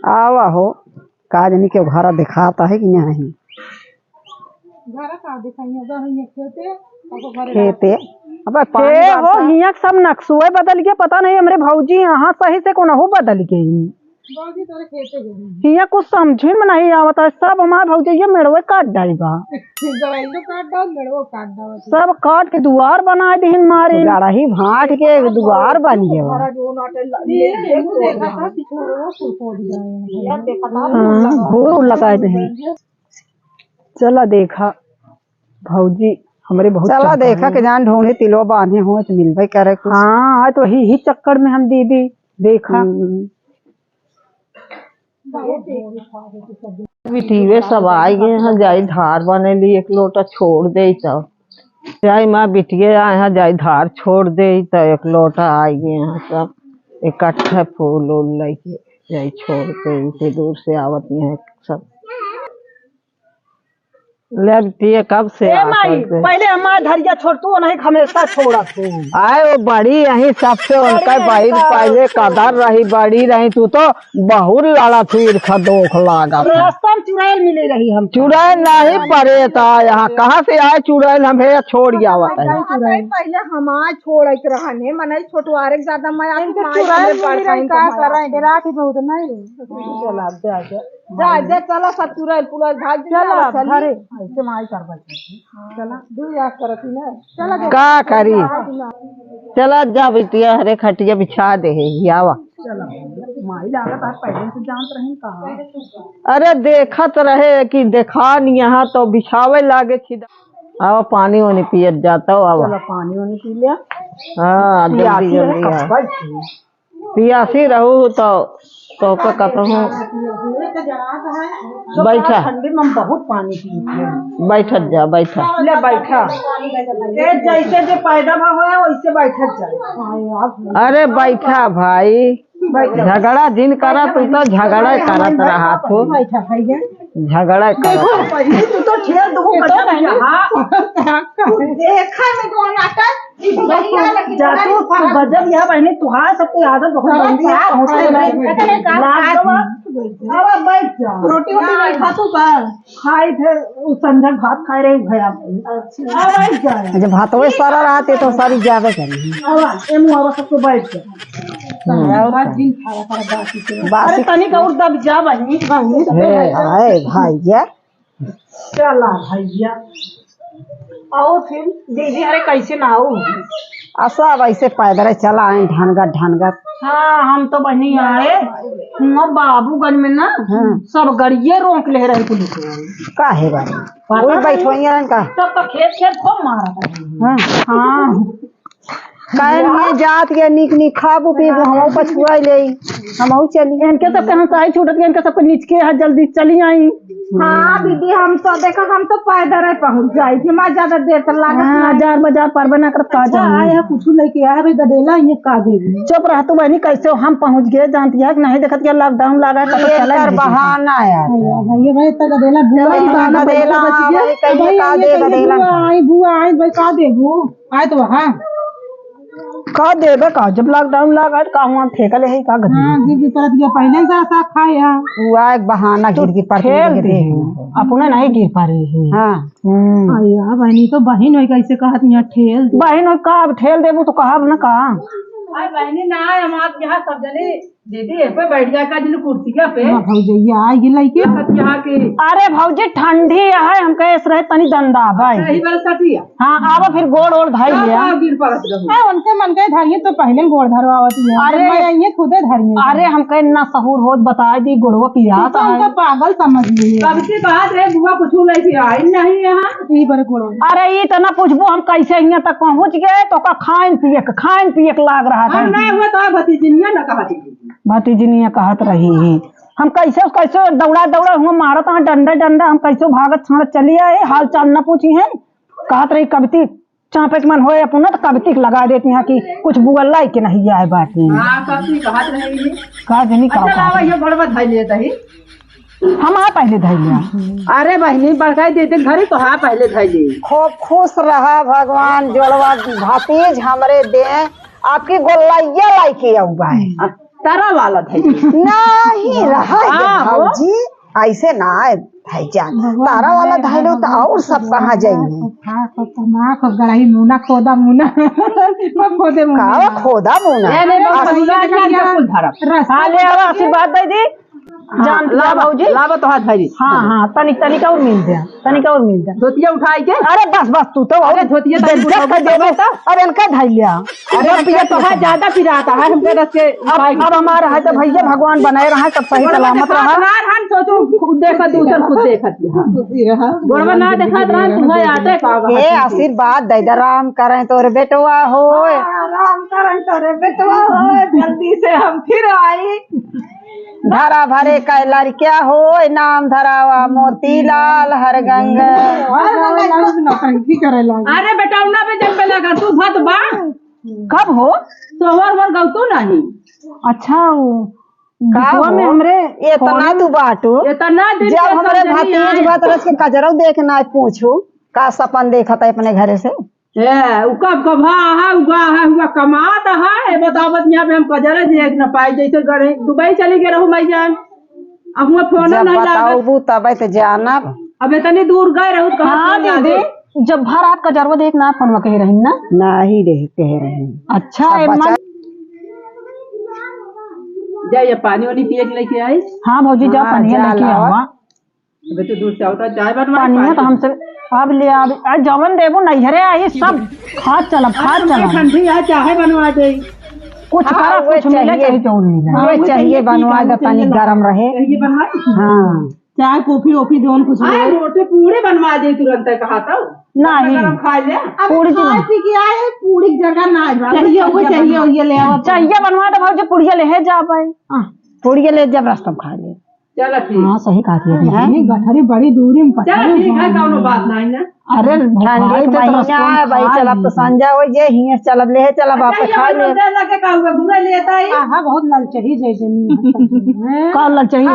आवा हो काजनी के घर दिखाता है कि नहीं। घर का दिखाइए खेते अब हो हिया सब नक्शुए बदल गया, पता नहीं हमरे भौजी यहाँ सही से कोनहु बदल गई। हिया कुछ समझे में नहीं आवता, सब हमारे भौजी ये मेड़वे काट डाली बा सब काट के दुआर बना दी मारे ही भाट के दुआर बन गया। घूर लगा दे। चला देखा भौजी हमारे बहुत चला देखा के जान ढूंढे तिलो बांधे हो तो मिल भाई करे कुछ। हाँ तो ही चक्कर में हम दीदी देखा बिटिया सब आई गए हैं, जाई धार बने ली एक लोटा छोड़ दे तो जाई माँ बिटिया आए हैं, जाई धार छोड़ दे तो एक लोटा आई गए हैं सब इकट्ठा फूल उल लेके जाई छोड़ दे। इतनी दूर से आवत है सब ले बिटिया कब से पहले हमारा धरिया छोड़ तू नहीं हमेशा छोड़ा तू आए वो बड़ी रही सबसे उनका बड़ी पहले कदर रही बड़ी रही तू तो बहुत लड़ा फिर खदोख लागा रास्ता में चुड़ैल मिले रही हम चुड़ैल नहीं पड़े था यहाँ कहाँ से आए चुड़ैल हमें छोड़ आवत है। पहले हमारे छोड़ रहने मन छोटवारे ज्यादा मैं चला सब चुड़ैल पुलिस भाग का करी चला जा बिटिया हरे खटिया बिछा दे आवा। अरे देखत रहे कि देखा नहीं यहाँ तो बिछावे लागे छिदा। आओ पानी वानी पियत जाता हो। आवा पानी वानी पी लिया। हाँ जल्दी जल्दी पियासी रहू तो कहूँ बैठा ठंडी में बहुत पानी पी बैठत जा बैठा ले बैठा जैसे जो पैदा हुआ वैसे बैठत जाए। अरे बैठा भाई झगड़ा जिन करा तू तो झगड़ा करत रहा तू झगड़ा कर तू तो ठेर दो गजब यह बहनी तुहार सबको आदत बहुत गंदी है। रोटी वोटी नहीं खा तू खाई थे संझा भात खाए रही भैया जब भातों सारा रहते तो सारी जावे करी सबको बैठ अरे तनिक और दब जा बहनी भैया चला भैया आओ फिर दीदी अरे कैसे ना आओ सब ऐसे पैदल चला आए ढनगत। हाँ हम तो बहनी आए बाबूगंज में ना सब गड़िए रोक ले रहे पुलिस का है भाई बैठो का सब तो खेत खूब मारा। हाँ कहीं जात के निक खाबू पीबू हम पछुआ ले हम चली इनके सब कहाँ से छूटत गए इनके सबको नीच के जल्दी चली आई। हाँ दीदी हम तो देखा हम तो पैदल पहुँच जाये थे मैं ज्यादा देर तक लगा बाजार पर बना कर आया कुछ लेके आया भाई गडेला ये का देगी चुप रह तू बहनी कैसे हम पहुँच गए जानती है नहीं देखत क्या लॉकडाउन लगा बहाना भैया भाई बुआ आई भाई का देबू आए तो वहाँ का देबे का जब लॉकडाउन लगा का हुआ ठेकले है का गिर पड़त गया पहले से खाया हुआ एक बहाना गिर पड़ अपने नहीं गिर पा रही है। हाँ अया बहनी तो बहन हो कैसे कहत यहाँ ठेल बहन हो का ठेल देबू तो कहा ना का बहनी ना हमारे यहाँ सब जने दीदी पे बैठ जा का जिन कुर्सी पे भौजैया आई लइके यहाँ के। अरे भौजी ठंडी है हम कहे रहे तनी दंदा भाई सही बात सटिया। हाँ आवा फिर गोड़ और धाई लिया गिर पड़त रहो उनके मन के धरिए तो पहले गोड़ धरवावती है। अरे ये खुदे धरिए अरे हम कहे ना सहूर होत बता दी गोड़वा पिया तो हमका पागल समझ लिए कब की बात है बुआ कुछ लेके आई नहीं यहाँ ई बड़े गोड़। अरे ये तो ना पूछबो हम कैसे यहाँ तक पहुँच गए तो का खान पिए लाग रहा था नहीं हुआ तो भतीजिनिया ना कहा भतीजिनिया कहत रही हम कैसे कैसे दौड़ा हुआ मारत हाँ डंडा हम कैसे भागत छाड़त चली आए हाल चाल न पूछी है कहत रही कविती चापे के मन होए अपना तो कविती लगा देती हैं कि कुछ बुगल लाई के नहीं आए बाकी हम आ पहले धैलिया। अरे बहनी बड़काई देते घरे तो हाँ पहले धैली खूब खुश रहा भगवान जोड़वा भतीज हमरे दे आपकी गोलैया लाई के हुआ है तारा वाला था नहीं रहा भाजी ऐसे ना है जान तारा वाला धैलो तो और सब कहाँ जाएंगे गड़ाई मुना खोदा मुना खोदे का खोदा मुना आशीर्वाद दे दी जान भाजी लावा तो हाथ भाई हाँ तनिक और मिल दे धोतिया उठाई के अरे बस तू तो अरे धोतिया अब इनका धैलिया अरे तो है ज्यादा पिराता है हमके रस के अब हमारा है तो भैया भगवान बनाए रहा सब सही सलामत रहा सोचो खुद देखा दूसर खुद देखा गोरवा ना देखा तुम्हें आते हे आशीर्वाद दे राम करें तोरे बेटवा हो राम करें तोरे बेटवा हो जल्दी से हम फिर आई धरा भरे का लड़किया हो नाम धरावा मोतीलाल हरगंग अरे बेटा उना पे जब लगा तू भत बा कब हो सोहर वर गौतू नहीं अच्छा का में हमरे इतना तू बाटू इतना जब हमरे भतीज भतरस के कजरौ देखना पूछू का सपन देखा था अपने घरे से कब कभा है उगा है हुआ कमात है बतावत यहाँ पे हम कजरा देख न पाई जैसे दुबई चली गए रहू मैं जान अब मैं फोन नहीं बताऊ तब तो जाना अब इतनी दूर गए रहू कहाँ दीदी जब भर रात का जरवा देखना फोन कह रही ना नहीं रहे कह रही अच्छा जा ये पानी वानी पिए के लेके आई हाँ भौजी जा पानी लेके आवा अबे तो दूर से होता चाय बनवा पानी तो हमसे अब ले अब जवन देबो नैहरे आई सब खाद चला ठंडी है चाय बनवा दे कुछ करा कुछ मिले चाहे जो मिले वो चाहिए बनवा दे पानी गरम रहे ये बनवा हाँ चाय कॉफी ओफी जोन कुछ रोटी पूरी बनवा दे तुरंत कहा था नहीं खा ले पूरी की आए पूरी जगह ना चाहिए ले आओ चाहिए बनवा दे भौजी पुड़िया ले जा पाए पुड़िया ले जब रास्ता खा ले चलो ठीक हाँ सही कहा है गठरी बड़ी दूरी में चलो ठीक है कोनो बात नहीं ना अरे ठंडी महीना है भाई चलब तो संजा हो जे हियर चलब ले चलब आप खा ले लगे का हुआ घुरा लेता है हां बहुत ललचही जैसे का ललचही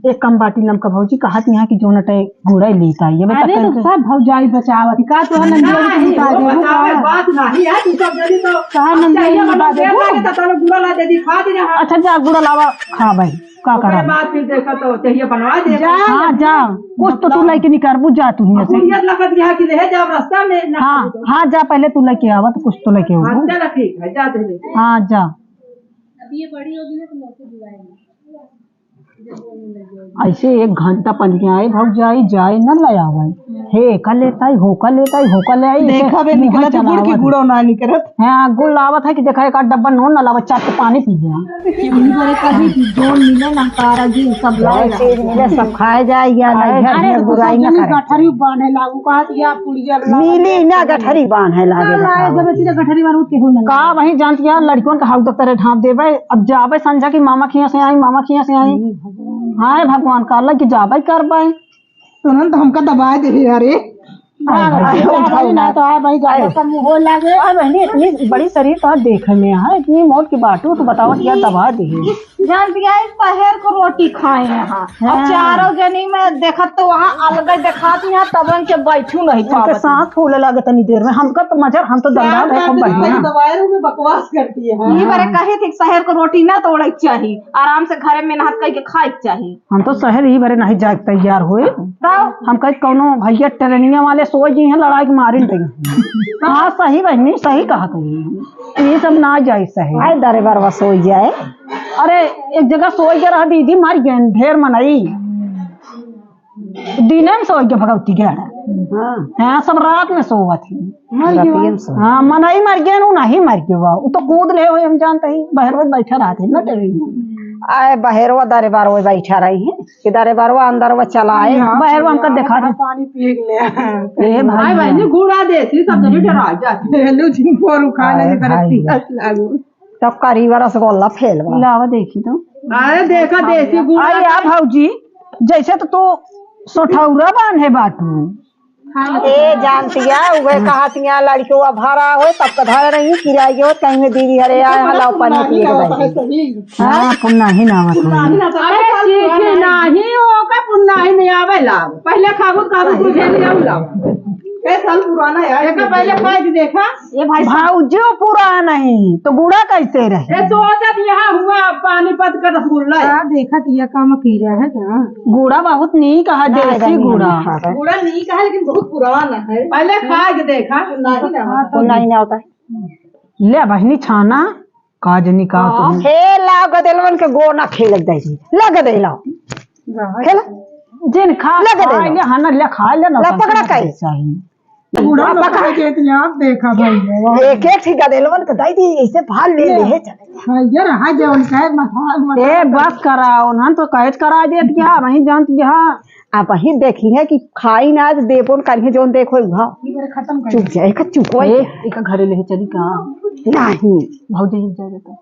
एक कम बाटी नमक भौजी कहत यहाँ की जो नटे घोड़ा लेता है ये अरे तो सब भौजाई बचावत का तो नंदी का दे बात नहीं है तू सब जल्दी तो कहा नंदी बता दे तो तोरे गुड़ा ला दे दी खा दे अच्छा जा गुड़ा लावा खा भाई का करा बात फिर देखा तो चाहिए बनवा दे हां जा कुछ तो तू लेके निकारबू जा तू यहाँ से कुरियर लगत यहाँ की ले जा रास्ता में हां जा पहले तू लेके आवा तो कुछ तो लेके आओ चल ठीक है जा दे हां जा अब ये बड़ी होगी ना तो मौके दिवाएंगे ऐसे 1 घंटा पन के आए भग जाए न ले आवे हे का लेता है हो का ले आई देखा बे निकलत गुड़ की गुड़ो ना निकलत हां गुड़ लावत है कि देखा एक डब्बा नून न लावत चाट के पानी पी गया बड़े कभी जोन मिले ना तारा जी सब लाए चीज मिले सब खाए जाए या नहीं घर बुराई ना करे गठरी बांधे लागू का या पुड़िया मिली ना गठरी बांधे लागे जब सीधा गठरी बांध के हो ना का वही जानती है लड़कियों का हाउ दफ्तर ढांप देबे अब जाबे संजा की मामा खिया से आई हाय भगवान का अल्लाह की जाबे कर पाए तुरंत हमका दबा दे अरे ना तो है भाई ज्यादा मुंह हो लागे बहनी इतनी बड़ी शरीर तो देखने है इतनी मौत की बाटू तो बताओ क्या दबा दी जानती है पहर को रोटी खाए यहाँ और चारों जनी में देखत तो वहाँ अलग दिखाती है तब के बैठू नहीं पावत सांस फूले लगे तनी देर में हमका तो मजर हम तो दंगा दवाई में बकवास करती है ये बारे कहे थे शहर को रोटी ना तोड़े चाहिए आराम से घरे में नहात करके खाए चाहिए हम तो शहर ही बारे नहीं जाग तैयार हुए हम कहीं कौनो भैया ट्रेनिंग वाले सोच जी हैं लड़ाई के मारी हाँ सही बहनी सही कहा ये सब ना जाए सही दरे बार सो जाए अरे एक जगह सो गया रहा दीदी मार गए ढेर मनाई दिने में सो गया भगवती के हाँ सब रात में सोवा थी हाँ मनाई मर गया नहीं मर गया वो तो कूद ले हम जानते ही बहर बैठा रहते ना आए बहेरवा दरे बार वो बैठा रही है कि दरे बारवा अंदर वो चला आए बहेरवा हमका देखा था पानी पी ले भाई भाई गुड़ा देती सब जने डरा जाते हेलो जिनको रुका ले करती लागू तब करीब रसगुल्ला फेल लावा देखी तो अरे देखा देसी गुड़ा अरे भौजी जैसे तो तू सोठौरा बांधे बाटू ए जानतिया उहे कहतिया लड़कियों भरा हो तब कधा रही किराए हो कहीं में दीदी हरे आए हलाओ पानी पिए के हां पुन्ना ही ना अरे ठीक नहीं हो का पुन्ना ही नहीं आवे ला पहले खाबू कुछ नहीं आउला एक साल पुराना है। एक पहले खाई के देखा ये भाऊजो पूरा नहीं तो गुड़ा कैसे रहे? ये तो यहाँ हुआ पानीपत का रसगुल्ला देखा ये काम पी रहा है क्या? गुड़ा बहुत नहीं कहा देसी गुड़ा। पूरा नहीं कहा लेकिन बहुत पुराना है। पहले खा के देखा नहीं होता है। ले बहनी छाना काजनी का हे लाओ गदेलवन के गोना खेल दे लग दे लाओ खेल जिन खा लग दे हां ले खा ले ना पकड़ा काई चाहिए गुड़ा पकड़ा के आप देखा भाई एक एक ठीक गदेलवन के दाई दी ऐसे भाल ले ले चले यार हां जवन कहे मत ए बस कराओ ना तो कहज करा दे क्या वही जानती है आप वही देखी है कि खाई ना देपोन करिए जोन देखो भाव खत्म कर चुप जाए का चुप होए एक घरे ले चली का नहीं भौजी जा तो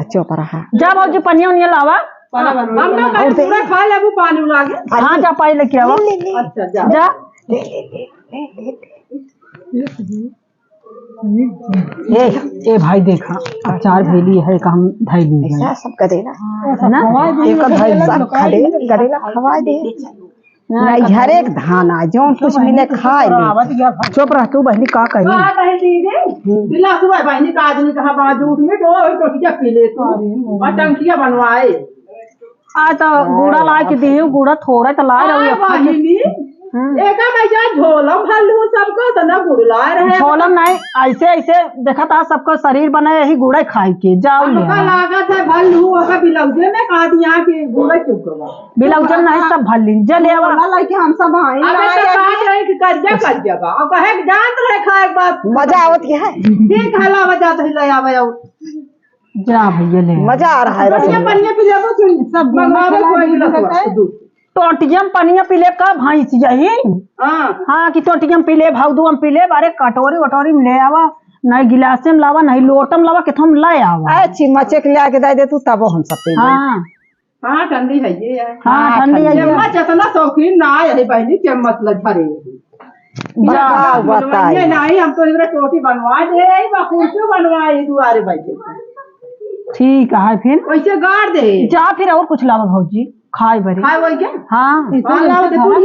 अच्छा पर जा भौजी पनिया उनिया लावा हम लोग पूरा खा लेबू पानी लागे हां जा पाई लेके आवा अच्छा जा जा ए भाई देखा अचार भेली है का हम धैली है सबका देना है ना एक धैली सब खड़े करेला खवा दे नहीं हर एक धाना जोन कुछ मिले खाए चुप रह तू बहनी का कही कहे दीदी पिला सुबह बहनी का आदमी कहा बाजू में दो टोटिया पी ले तो और टंकिया बनवाए आ तो गुड़ा ला के दियो गुड़ा थोड़ा तो ला रही बहनी एका भैया झोलम भल्लू सबको तो ना गुड़ला रहे झोलम नहीं ऐसे ऐसे देखा था सबको शरीर बना यही गुड़ा खाई के जाओ ले लागत है भल्लू ओका बिलौजे में का दिया के गुड़ा चुप करवा बिलौजे नहीं सब भल्ली जले वाला लाइक हम सब भाई अबे तो काट रहे कि कर जा बा अब कहे जानत रहे खाए बात मजा आवत है ठीक हला मजा तो ले आवे जा भैया ले मजा आ रहा है पनिया पी ले सुन सब मंगावे कोई गिलास टोटियम पनिया पीले का भाई यही हाँ कि टोटियम पीले भाउदुम पीले बारे कटोरी वटोरी में ले आवा नहीं गिलास में लावा नहीं लोटम लावा के तुम ले आवा चिम्मच के ले दे दे तू तब हम सब पी हाँ ठंडी है ये हाँ ठंडी है चम्मच इतना शौकीन ना है बहनी चम्मच लग भरे बताइए नहीं हम तो इधर टोटी बनवा दे कुर्सी बनवाए दुआरे बैठे ठीक है फिर वैसे गाड़ दे जा फिर और कुछ लावा भौजी खाए बरे खाए वही क्या हां तू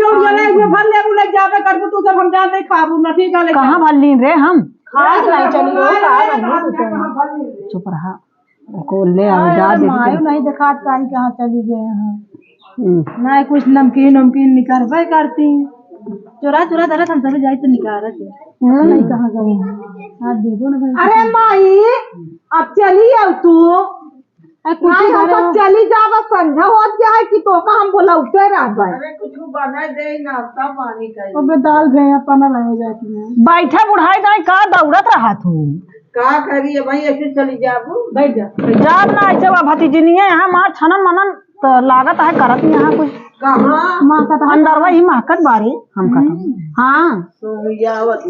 उड़िया ले भर ले बुले जावे कर तू सब हम जाते खाबू ना ठीक है कहां भर ली रे हम खाए नहीं चलियो का चुप रहा को ले आ जा दे मायो नहीं दिखात काई कहां चली गए हां नहीं कुछ नमकीन नमकीन निकारबे करती चोरा चोरा दरत हम चले जाई तो निकारत नहीं कहां गए हां दे दो ना अरे माई अब चली आओ तू नहीं हम तो चली जावा संझा होत क्या है कि तो का हम बोला उठे रह गए अरे कुछ बना दे नाश्ता पानी का अबे दाल भे अपना रह जाती है बैठा बुढ़ाई दाई का दौड़त रहा तू का करिए भाई ऐसे चली जाबू बैठ जा जाब ना ऐसे वा भतीजनिए यहां मार छनन मनन तो लागत है करत यहां कुछ कहां मां का अंदर वही महकत बारी हम का हां सोयावत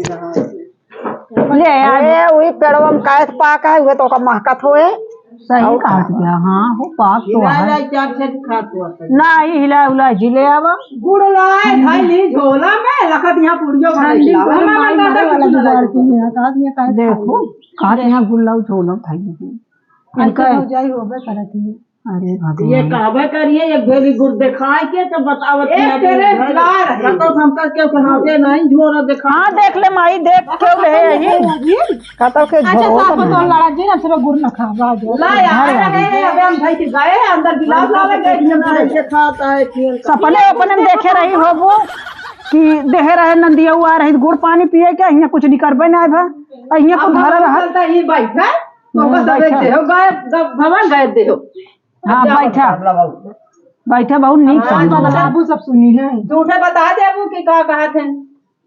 ले आए वही पेड़वा में कायत पाक है हुए तो का महकत होए सही कहा गया हाँ हो पाक तो है नहीं हिला उला जिले आवा गुड़ लाए थैली झोला में लखत यहाँ पुड़ियो देखो कहा यहाँ गुड़ लाओ झोला थैली इनका जाई होबे करती है अरे भगवान ये कहबे करिए एक भेली गुड़ दिखाए के तो बतावत तेरे लार तो हम कर के कहते नहीं झोरा दिखा हां देख ले माई देख क्यों ले यही कहता के झोरा तो लड़ा जी ना सिर्फ गुड़ न खावा ला यार अबे हम भाई के गए अंदर गिलास लावे गए से खाता है सपने अपने में देखे रही होबो कि देह रहे नंदिया हुआ रही गुड़ पानी पिए के यहाँ कुछ नहीं करबे ना भा यहाँ को घर रहा ही बैठा तो बस देख हो गए भवन गए देहो हाँ बैठा बैठा बहुत नीक बाबू सब सुनी है झूठे बता दे अबू की का कहा थे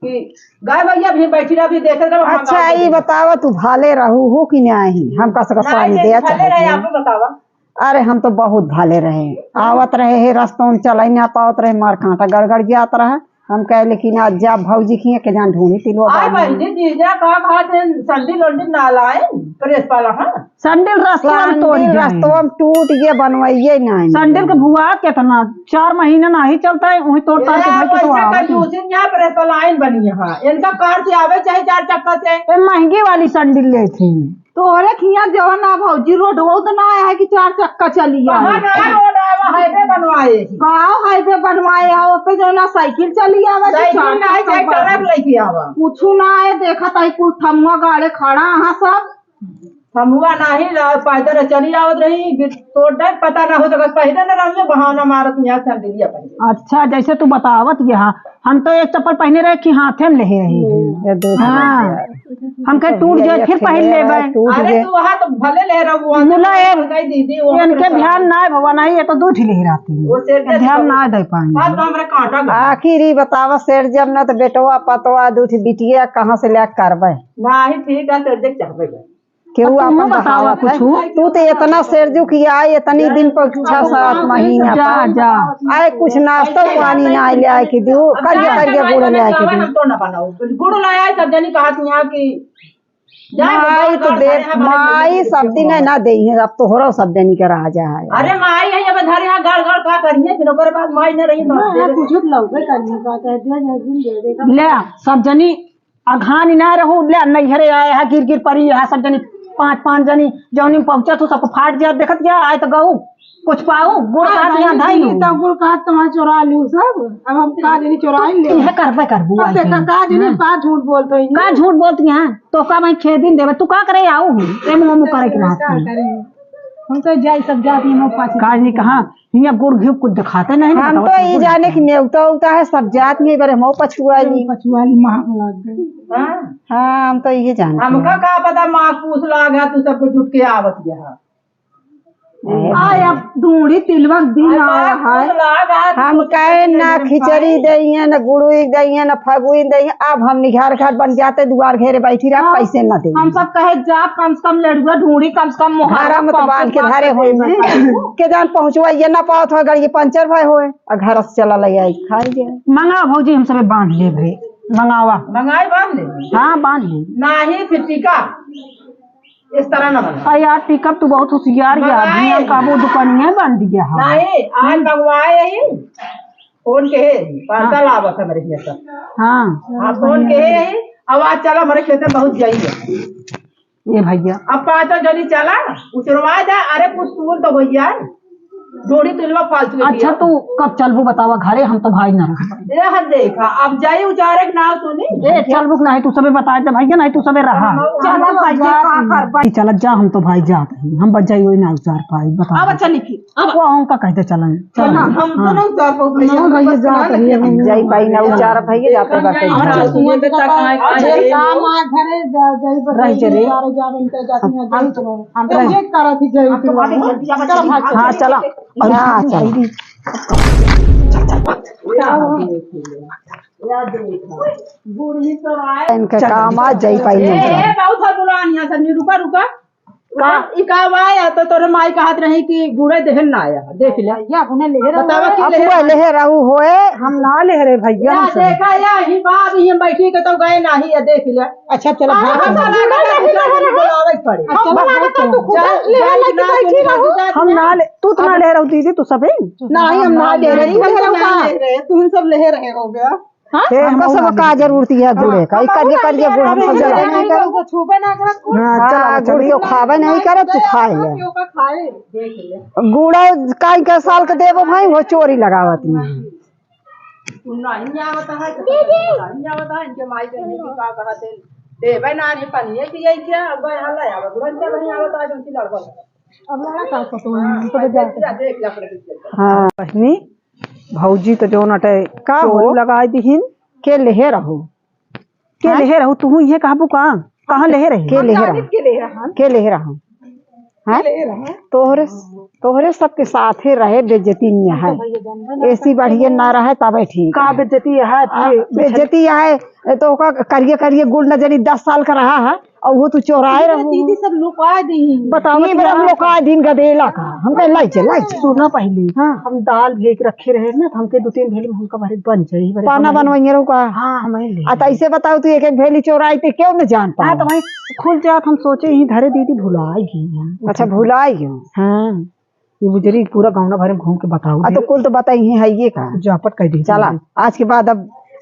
कि गाय भैया भी बैठी रहा भी देख रहा अच्छा ये बतावा तू भाले रहू हो कि नहीं हम का सका पानी दे रहे आप बतावा अरे हम तो बहुत भाले रहे आवत रहे रास्तों में चलाई ना पावत रहे मार कांटा गड़गड़ जात रहा हम कह लेकिन आज जा भौजी खिए के जान ढूंढी तिलो आई बहनी जीजा का बात है संडील वंडील ना लाए प्रेस वाला हां संडील रास्ता में तोड़ रास्ता में टूट गया बनवाइए नहीं संडील के भुआ कितना 4 महीना नहीं चलता है वही तोड़ तार के भाई तो आवे दूसरी यहां प्रेस वाला लाइन बनी है हां इनका कार से आवे चाहे 4 चक्का से ए महंगी वाली संडील ले थी तोरे खिया जवाना भौजी रोड वो तो ना है कि 4 चक्का चली है हां ना रोड है हाईवे बनवाए गाँव हाईवे बनवाए आओ पे जो ना साइकिल चली आवा साइकिल नहीं जाए ट्रक लेके आवा कुछ ना आए देखा ताई कुल थमुआ गाड़े खड़ा हाँ सब हमुआ नहीं पैदल चली आवत रही तो डर पता ना हो सका पहले न रहिए बहाना मारत यहाँ संदिलिया पहले। अच्छा जैसे तू बतावत यहाँ हम तो एक चप्पल पहने रहे कि हाथे में ले रही हाँ हम कहे टूट जाए फिर पहन ले अरे तू वहाँ तो भले ले रहा मुला दीदी इनके ध्यान ना है भगवान नहीं ये तो दूध ही ले रहती ध्यान ना दे पाएंगे। आखिर ही बतावा सेठ जब न तो बेटवा पतवा दूध बिटिया कहाँ से ले करबे नहीं ठीक है सेठ चाहबे केहू अपन बतावा कुछ तू तो इतना सेरजू किया इतनी दिन पर 6-7 महीना जा आए कुछ नाश्ता पानी ना ले आए कि दू करिए गुड़ ले आए कि दू तो ना बनाओ गुड़ लाया सब जनी कहा यहाँ की माई तो दे माई सब दिन ना दे अब तो हो रहा सब दिन के राजा है। अरे माई है अब धर यहाँ गड़ का करिए फिर ओकर बाद माई न रही कुछ लौके करने का कहते ले सब जनी अघानी ना रहू ले नैहरे आए है गिर पड़ी है सब जनी 5 जनी जौनी पहुंचा तो सबको फाट जा देखत गया आए तो गऊ कुछ पाऊ गुड़ काट यहाँ धाई तो गुड़ काट तुम्हारे चुरा लू सब अब हम का जनी चुराई ले है करबे करबू देखा का जनी का झूठ बोलतो का झूठ बोलती हैं तो का मैं 6 दिन देबे तू का करे आऊ ए मुंह करे के रहत हम तो जाई सब जाती हम पास का नहीं कहां हिया गुड़ घी कुछ दिखाते नहीं हम तो ये जाने की नेवता उता है सब जात में बारे मो पछुआली महक लग गई हां हम तो ये जाने हमका का पता मां पूछ लागा तू सबको जुट के आवत यहाँ आय अब ढूंढी तिलवक दिन आया है हम कहे ना खिचड़ी दइए न गुड़ुई दइए न फगुई दइए अब हम निघार घाट बन जाते दुआर घेरे बैठी रहा पैसे न दे हम सब कहे जा कम से कम लड़ुआ ढूंढी कम से कम मोहारा मत बांध के धारे होए में के जान पहुंचवाइए ना पावत हो गड़ी पंचर भाई होए और घर से चला ले आई खाई जाए मंगा भौजी हम सब बांध ले भरे मंगाई बांध ले हाँ बांध ले नहीं फिर टीका इस तरह न बना यार टिकट तो बहुत होशियार यार काबू दुकानिया बन दिया है नहीं आज मंगवाए यही फोन के पार्सल आवत है मेरे खेत हाँ फोन के यही आवाज चला मेरे खेत में बहुत जाई है ये भैया अब 5 जनी चला उचरवा जा अरे कुछ तूल तो हो जाए जोड़ी तुलवा फालतू अच्छा तू कब चलबू बतावा घरे हम तो भाई ना रख देखा अब जाई उचारे के नाव सुनी ए चलबू नहीं तू सबे बताए दे भैया नहीं तू सबे रहा चल जा हम तो भाई जात हैं हम बच जाई वही ना उचार पाई बता अब अच्छा लिखी अब वो हम का कहते चलन चल हम तो ना उचार पाऊ भैया जात है जाई पाई ना उचार भैया जाते बाटे ये बेटा काम आ घरे जाई पर रह चले हम तो एक तरह थी जाई हां चला हाँ चल इनका काम आ जाई पाई बहुत बुलानिया सनी रुका आया तो तोरे माई कहत रही कि गुड़े देहन ना आया देख ले या उन्हें लेहे रहू होए हम ना ले रे भैया देखा या ही बाप ही बैठी के तो गए नहीं है देख ले अच्छा चलो बुलावे पड़े हम ना ले तू तो ना ले रहू दीदी तू सबे नहीं हम ना ले रहे तुम सब ले रहे हो गया हमको सब का जरूरत है गुड़े का करिए गुड़ हम सब जला नहीं करो छुपे ना करो हां गुड़ यो खावे नहीं करे तू खाए ले देख ले गुड़ा काई के साल के देबो भाई वो चोरी लगावत में नहीं आवत है नहीं आवत है इनके माई के नहीं का कहते देबे ना नहीं पनिए की यही क्या अब हल्ला आवे गुड़ के नहीं आवत आज उनकी लड़वा अब लड़ा का तो देख ले अपने हां बहनी भौजी तो जो नटे का हो लगाई दीहिन के लेहे रहो तू ये कहबू कहां लेहे रही के लेहे रहो तोहरे सबके साथ ही रहे बेइज्जती नहीं है ऐसी बढ़िया ना रहे तबे ठीक का बेइज्जती है बेइज्जती है तो करिए गुड़ न जनी 10 साल का रहा है और वो तू चोराए रहो दीदी सब लुका दी बताओ लुका दिन गदेला का हम कह लाई सुना पहले हम दाल भेज रखे रहे ना हमके 2-3 भेली में हमका भरे बन जाई पाना बनवाइए रहो का हां हमें ले आ ऐसे बताओ तू एक भेली चोराई ते क्यों न जान पा तो भाई खुल जात हम सोचे ही धरे दीदी भुलाई गई अच्छा भुलाई गई हां ये गुजरी पूरा गांव भरे घूम के बताओ तो कुल तो बताई है ये का जापट कह दी चला आज के बाद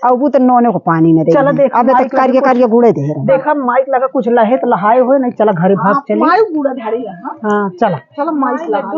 अब तो नोने को पानी न दे चलो देख अब तक करिए गुड़े दे रहे देखा माइक लगा कुछ लहे तो लहाए हुए नहीं चला घरे भाग चले माइक गुड़ा धारी हां चला चलो माइक लगा